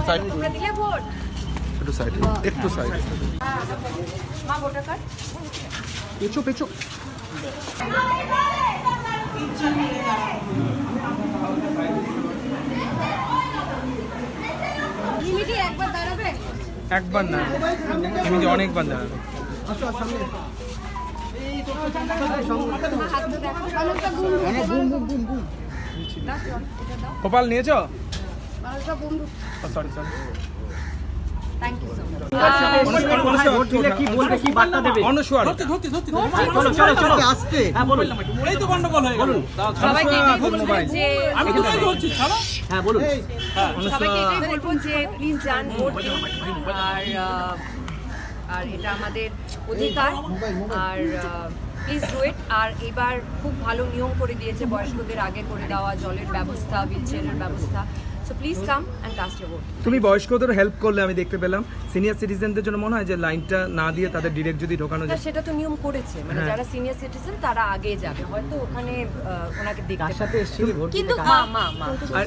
Side তোমরা দিলে vote একটু সাইড মা ভোটার কার্ড পেছো লিমিটে একবার দাঁড়াবে একবার না এমনি অনেকবার দাঁড়াবে হাত তো দেখো মানুষটা বুম গোপাল নিয়েছো মানুষটা boom sorry thank you so much vote দিলে কি বলবে, কি বার্তা দেবে? অনুস্বার চলো চলো চলো আসতে। হ্যাঁ বলুন। সবাইকে এটাই বলবো যে হ্যাঁ বলুন। সবাইকে এটাই বলবো যে প্লিজ যান ভোট দিন আর এটা আমাদের অধিকার আর প্লিজ ডু ইট। আর এবার খুব ভালো নিয়ম করে দিয়েছে বয়স্কদের আগে করে দেওয়া জলের ব্যবস্থা হুইলচেয়ারের ব্যবস্থা। So please come and cast your vote. তুমি বয়স্কদের হেল্প করলে আমি দেখতে পেলাম, সিনিয়র সিটিজেনদের জন্য মনে হয় যে লাইনটা না দিয়ে তাদের ডিরেক্ট যদি ঢোকানো যায়। সেটা তো নিয়ম করেছে, মানে যারা সিনিয়র সিটিজেন তারা আগে যাবে, হয়তো ওখানে ওনাকে দেখতে পাবে। কিন্তু মা